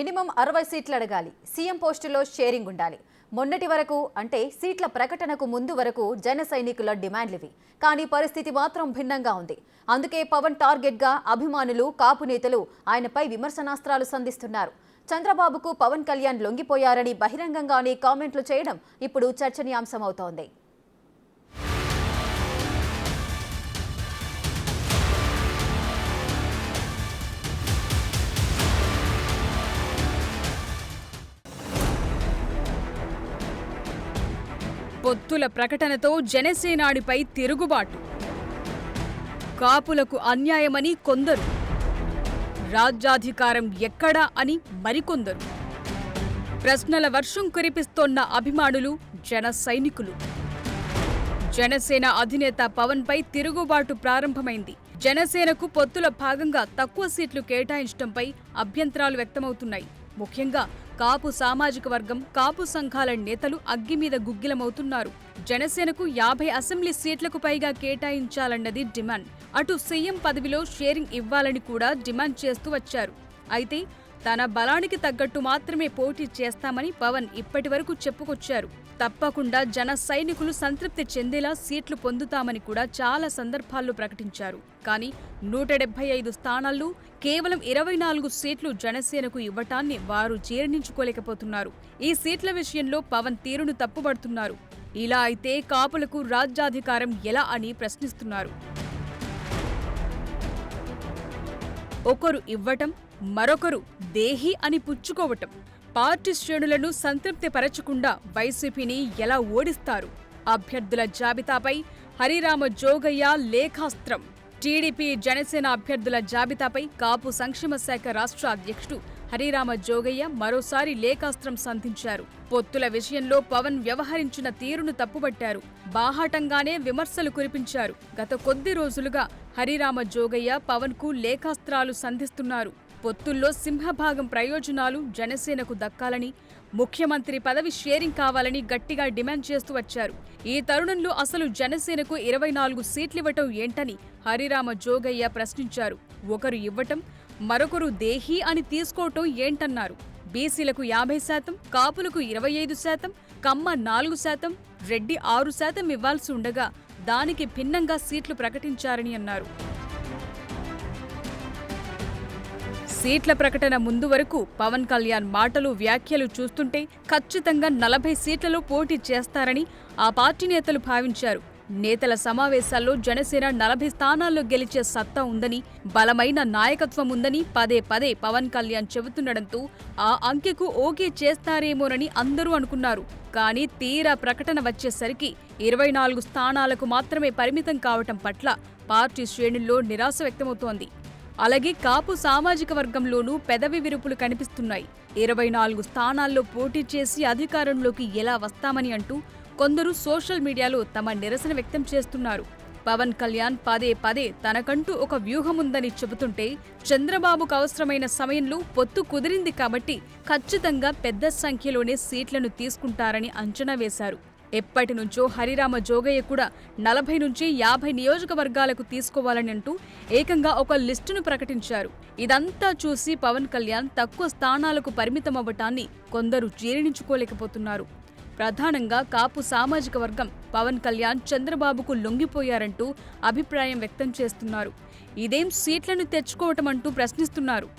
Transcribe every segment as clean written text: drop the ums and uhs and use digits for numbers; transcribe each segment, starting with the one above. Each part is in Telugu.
మినిమం 60 సీట్లు అడగాలి. సీఎం పోస్టులో షేరింగ్ ఉండాలి. మొన్నటి వరకు అంటే సీట్ల ప్రకటనకు ముందు వరకు జన సైనికుల డిమాండ్లివి. కానీ పరిస్థితి మాత్రం భిన్నంగా ఉంది. అందుకే పవన్ టార్గెట్గా అభిమానులు, కాపు నేతలు ఆయనపై విమర్శనాస్త్రాలు సంధిస్తున్నారు. చంద్రబాబుకు పవన్ కళ్యాణ్ లొంగిపోయారని బహిరంగంగానే కామెంట్లు చేయడం ఇప్పుడు చర్చనీయాంశమవుతోంది. పొత్తుల ప్రకటనతో జనసేనాడిపై తిరుగుబాటు, కాపులకు అన్యాయమని కొందరు, రాజ్యాధికారం ఎక్కడా అని మరికొందరు. ప్రశ్నల వర్షం కురిపిస్తోన్న అభిమానులు, జన సైనికులు. జనసేన అధినేత పవన్ పై తిరుగుబాటు ప్రారంభమైంది. జనసేనకు పొత్తుల భాగంగా తక్కువ సీట్లు కేటాయించడంపై అభ్యంతరాలు వ్యక్తమవుతున్నాయి. ముఖ్యంగా కాపు సామాజిక వర్గం, కాపు సంఘాల నేతలు అగ్గిమీద గుగ్గిలమవుతున్నారు. జనసేనకు 50 అసెంబ్లీ సీట్లకు పైగా కేటాయించాలన్నది డిమాండ్. అటు సీఎం పదవిలో షేరింగ్ ఇవ్వాలని కూడా డిమాండ్ చేస్తూ వచ్చారు. అయితే తన బలానికి తగ్గట్టు మాత్రమే పోటీ చేస్తామని పవన్ ఇప్పటివరకు చెప్పుకొచ్చారు. తప్పకుండా జన సైనికులు సంతృప్తి చెందేలా సీట్లు పొందుతామని కూడా చాలా సందర్భాల్లో ప్రకటించారు. కానీ 175 స్థానాల్లో కేవలం 24 సీట్లు జనసేనకు ఇవ్వటాన్ని వారు జీర్ణించుకోలేకపోతున్నారు. ఈ సీట్ల విషయంలో పవన్ తీరును తప్పుబడుతున్నారు. ఇలా అయితే కాపులకు రాజ్యాధికారం ఎలా అని ప్రశ్నిస్తున్నారు. ఒకరు ఇవ్వటం, మరొకరు దేహి అని పుచ్చుకోవటం. పార్టీ శ్రేణులను సంతృప్తిపరచకుండా వైసీపీని ఎలా ఓడిస్తారు? అభ్యర్థుల జాబితాపై హరిరామ జోగయ్య లేఖాస్త్రం. టీడీపీ, జనసేన అభ్యర్థుల జాబితాపై కాపు సంక్షేమ శాఖ రాష్ట్ర అధ్యక్షుడు హరిరామ జోగయ్య మరోసారి లేఖాస్త్రం సంధించారు. పొత్తుల విషయంలో పవన్ వ్యవహరించిన తీరును తప్పుబట్టారు. బాహాటంగానే విమర్శలు కురిపించారు. గత కొద్ది రోజులుగా హరిరామ జోగయ్య పవన్ కు లేఖాస్త్రాలు సంధిస్తున్నారు. పొత్తుల్లో సింహభాగం ప్రయోజనాలు జనసేనకు దక్కాలని, ముఖ్యమంత్రి పదవి షేరింగ్ కావాలని గట్టిగా డిమాండ్ చేస్తూ వచ్చారు. ఈ తరుణంలో అసలు జనసేనకు 24 సీట్లివ్వటం ఏంటని హరిరామ జోగయ్య ప్రశ్నించారు. ఒకరు ఇవ్వటం, మరొకరు దేహి అని తీసుకోవటం ఏంటన్నారు. బీసీలకు 50%, కాపులకు 25%, కమ్మ 4%, రెడ్డి 6% ఇవ్వాల్సి ఉండగా దానికి భిన్నంగా సీట్లు ప్రకటించారని అన్నారు. సీట్ల ప్రకటన ముందు వరకు పవన్ కళ్యాణ్ మాటలు, వ్యాఖ్యలు చూస్తుంటే ఖచ్చితంగా 40 సీట్లలో పోటీ చేస్తారని ఆ పార్టీ నేతలు భావించారు. నేతల సమావేశాల్లో జనసేన 40 స్థానాల్లో గెలిచే సత్తా ఉందని, బలమైన నాయకత్వం ఉందని పదే పదే పవన్ కళ్యాణ్ చెబుతుండటంతో ఆ అంకెకు ఓకే చేస్తారేమోనని అందరూ అనుకున్నారు. కానీ తీరా ప్రకటన వచ్చేసరికి 24 స్థానాలకు మాత్రమే పరిమితం కావటం పట్ల పార్టీ శ్రేణుల్లో నిరాశ వ్యక్తమవుతోంది. అలాగే కాపు సామాజిక వర్గంలోనూ పెదవి విరుపులు కనిపిస్తున్నాయి. 24 స్థానాల్లో పోటీ చేసి అధికారంలోకి ఎలా వస్తామని అంటూ కొందరు సోషల్ మీడియాలో తమ నిరసన వ్యక్తం చేస్తున్నారు. పవన్ కళ్యాణ్ పదే పదే తనకంటూ ఒక వ్యూహముందని చెబుతుంటే చంద్రబాబుకు అవసరమైన సమయంలో పొత్తు కుదిరింది కాబట్టి ఖచ్చితంగా పెద్ద సంఖ్యలోనే సీట్లను తీసుకుంటారని అంచనా వేశారు. ఎప్పటి నుంచో హరిరామ జోగయ్య కూడా 40 నుంచి 50 నియోజకవర్గాలకు తీసుకోవాలని అంటూ ఏకంగా ఒక లిస్టును ప్రకటించారు. ఇదంతా చూసి పవన్ కళ్యాణ్ తక్కువ స్థానాలకు పరిమితమవ్వటాన్ని కొందరు జీర్ణించుకోలేకపోతున్నారు. ప్రధానంగా కాపు సామాజిక వర్గం పవన్ కళ్యాణ్ చంద్రబాబుకు లొంగిపోయారంటూ అభిప్రాయం వ్యక్తం చేస్తున్నారు. ఇదేం సీట్లను తెచ్చుకోవటమంటూ ప్రశ్నిస్తున్నారు.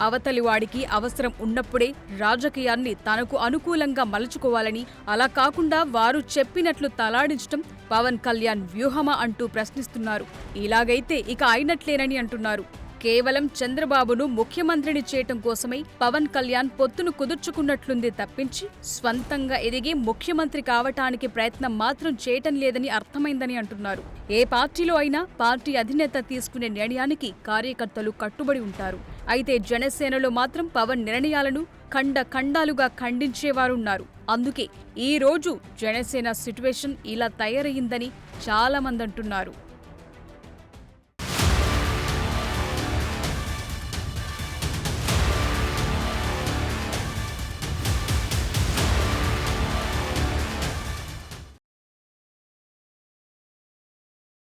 అవతలివాడికి అవసరం ఉన్నప్పుడే రాజకీయాన్ని తనకు అనుకూలంగా మలుచుకోవాలని, అలా కాకుండా వారు చెప్పినట్లు తలాడించటం పవన్ కళ్యాణ్ వ్యూహమా అంటూ ప్రశ్నిస్తున్నారు. ఇలాగైతే ఇక అయినట్లేనని అంటున్నారు. కేవలం చంద్రబాబును ముఖ్యమంత్రిని చేయటం కోసమై పవన్ కళ్యాణ్ పొత్తును కుదుర్చుకున్నట్లుంది తప్పించి స్వంతంగా ఎదిగి ముఖ్యమంత్రి కావటానికి ప్రయత్నం మాత్రం చేయటం లేదని అర్థమైందని అంటున్నారు. ఏ పార్టీలో అయినా పార్టీ అధినేత తీసుకునే నిర్ణయానికి కార్యకర్తలు కట్టుబడి ఉంటారు. అయితే జనసేనలో మాత్రం పవన్ నిర్ణయాలను ఖండాలుగా ఖండించేవారున్నారు. అందుకే ఈ రోజు జనసేన సిట్యువేషన్ ఇలా తయారయ్యిందని చాలా మంది అంటున్నారు.